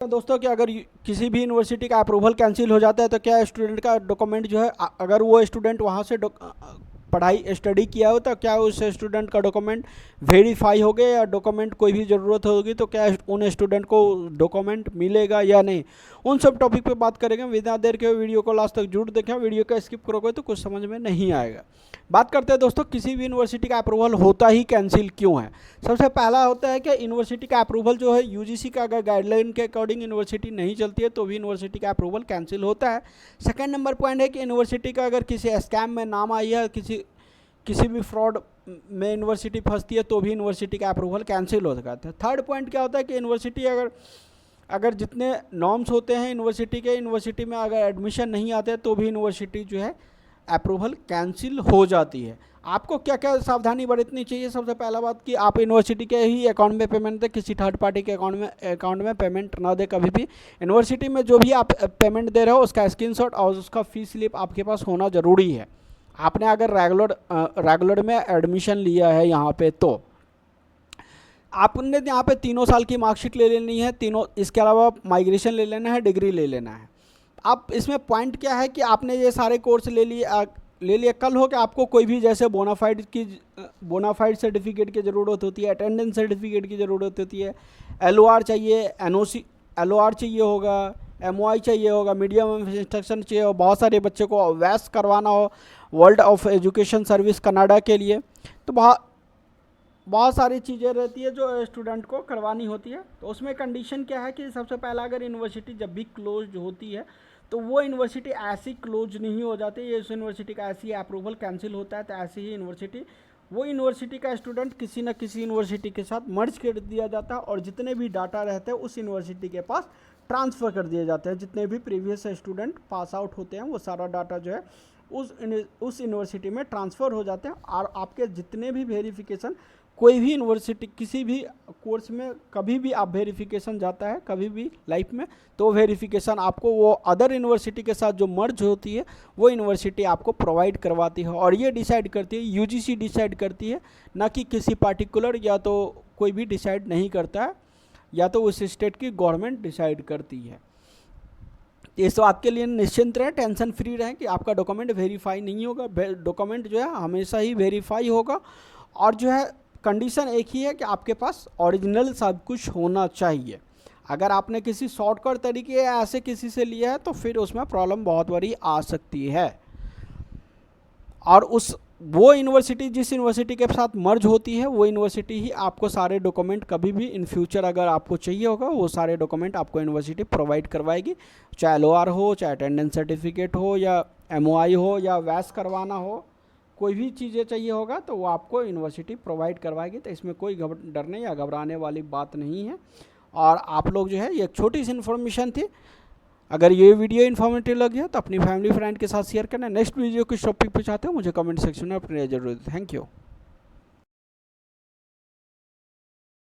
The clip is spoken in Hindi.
दोस्तों कि अगर किसी भी यूनिवर्सिटी का अप्रूवल कैंसिल हो जाता है तो क्या स्टूडेंट का डॉक्यूमेंट जो है अगर वो स्टूडेंट वहाँ से पढ़ाई स्टडी किया हो तो क्या उस स्टूडेंट का डॉक्यूमेंट वेरीफाई हो गया या डॉक्यूमेंट कोई भी ज़रूरत होगी तो क्या उन स्टूडेंट को डॉक्यूमेंट मिलेगा या नहीं, उन सब टॉपिक पे बात करेंगे। बिना देर के वीडियो को लास्ट तक जरूर देखें, वीडियो को स्किप करोगे तो कुछ समझ में नहीं आएगा। बात करते हैं दोस्तों किसी भी यूनिवर्सिटी का अप्रूवल होता ही कैंसिल क्यों है। सबसे पहला होता है कि यूनिवर्सिटी का अप्रूवल जो है यूजीसी का अगर गाइडलाइन के अकॉर्डिंग यूनिवर्सिटी नहीं चलती है तो भी यूनिवर्सिटी का अप्रूवल कैंसिल होता है। सेकंड नंबर पॉइंट है कि यूनिवर्सिटी का अगर किसी स्कैम में नाम आई है, किसी भी फ्रॉड में यूनिवर्सिटी फंसती है तो भी यूनिवर्सिटी का अप्रूवल कैंसिल हो सकता है। थर्ड पॉइंट क्या होता है कि यूनिवर्सिटी अगर जितने नॉर्म्स होते हैं यूनिवर्सिटी में अगर एडमिशन नहीं आते तो भी यूनिवर्सिटी जो है अप्रूवल कैंसिल हो जाती है। आपको क्या क्या सावधानी बरतनी चाहिए। सबसे पहला बात कि आप यूनिवर्सिटी के ही अकाउंट में पेमेंट दें, किसी थर्ड पार्टी के अकाउंट में पेमेंट ना दें कभी भी। यूनिवर्सिटी में जो भी आप पेमेंट दे रहे हो उसका स्क्रीनशॉट और उसका फीस स्लिप आपके पास होना ज़रूरी है। आपने अगर रेगुलर में एडमिशन लिया है यहाँ पे तो आपने यहाँ पे 3 साल की मार्कशीट ले लेनी है, तीनों। इसके अलावा माइग्रेशन ले लेना है, डिग्री ले लेना है। अब इसमें पॉइंट क्या है कि आपने ये सारे कोर्स ले लिए, कल हो कि आपको कोई भी जैसे बोनाफाइड सर्टिफिकेट की ज़रूरत होती है, अटेंडेंस सर्टिफिकेट की ज़रूरत होती है, LOR चाहिए, NOC LOR चाहिए होगा, MOI चाहिए होगा, मीडियम ऑफ इंस्ट्रक्शन चाहिए हो, बहुत सारे बच्चे को वैस करवाना हो world of education service Canada के लिए, तो बहुत सारी चीज़ें रहती है जो स्टूडेंट को करवानी होती है। तो उसमें कंडीशन क्या है कि सबसे पहला अगर यूनिवर्सिटी जब भी क्लोज होती है तो वो यूनिवर्सिटी ऐसी क्लोज नहीं हो जाती, ये इस यूनिवर्सिटी का ऐसी अप्रूवल कैंसिल होता है तो ऐसी ही यूनिवर्सिटी का स्टूडेंट किसी न किसी यूनिवर्सिटी के साथ मर्ज कर दिया जाता है और जितने भी डाटा रहते हैं उस यूनिवर्सिटी के पास ट्रांसफ़र कर दिए जाते हैं। जितने भी प्रीवियस स्टूडेंट पास आउट होते हैं वो सारा डाटा जो है उस यूनिवर्सिटी में ट्रांसफ़र हो जाते हैं और आपके जितने भी वेरिफिकेशन, कोई भी यूनिवर्सिटी किसी भी कोर्स में कभी भी आप वेरिफिकेशन जाता है कभी भी लाइफ में तो वेरिफिकेशन आपको वो अदर यूनिवर्सिटी के साथ जो मर्ज होती है वो यूनिवर्सिटी आपको प्रोवाइड करवाती है। और ये डिसाइड करती है, यूजीसी डिसाइड करती है, ना कि किसी पार्टिकुलर, या तो कोई भी डिसाइड नहीं करता है या तो उस स्टेट की गवर्नमेंट डिसाइड करती है। इस बात के लिए निश्चिंत रहें, टेंशन फ्री रहें कि आपका डॉक्यूमेंट वेरीफाई नहीं होगा। डॉक्यूमेंट जो है हमेशा ही वेरीफाई होगा और जो है कंडीशन एक ही है कि आपके पास ओरिजिनल सब कुछ होना चाहिए। अगर आपने किसी शॉर्टकट तरीके या ऐसे किसी से लिया है तो फिर उसमें प्रॉब्लम बहुत बड़ी आ सकती है। और वो यूनिवर्सिटी जिस यूनिवर्सिटी के साथ मर्ज होती है वो यूनिवर्सिटी ही आपको सारे डॉक्यूमेंट कभी भी इन फ्यूचर अगर आपको चाहिए होगा वो सारे डॉक्यूमेंट आपको यूनिवर्सिटी प्रोवाइड करवाएगी, चाहे LOR हो, चाहे अटेंडेंस सर्टिफिकेट हो, या MOI हो, या वैस करवाना हो, कोई भी चीज़ें चाहिए होगा तो वो आपको यूनिवर्सिटी प्रोवाइड करवाएगी। तो इसमें कोई डरने या घबराने वाली बात नहीं है। और आप लोग जो है ये एक छोटी सी इन्फॉर्मेशन थी। अगर ये वीडियो इन्फॉर्मेटिव लगी है तो अपनी फैमिली फ्रेंड के साथ शेयर करना। नेक्स्ट वीडियो किस टॉपिक पे चाहते हो मुझे कमेंट सेक्शन में अपनी जरूर। Thank you.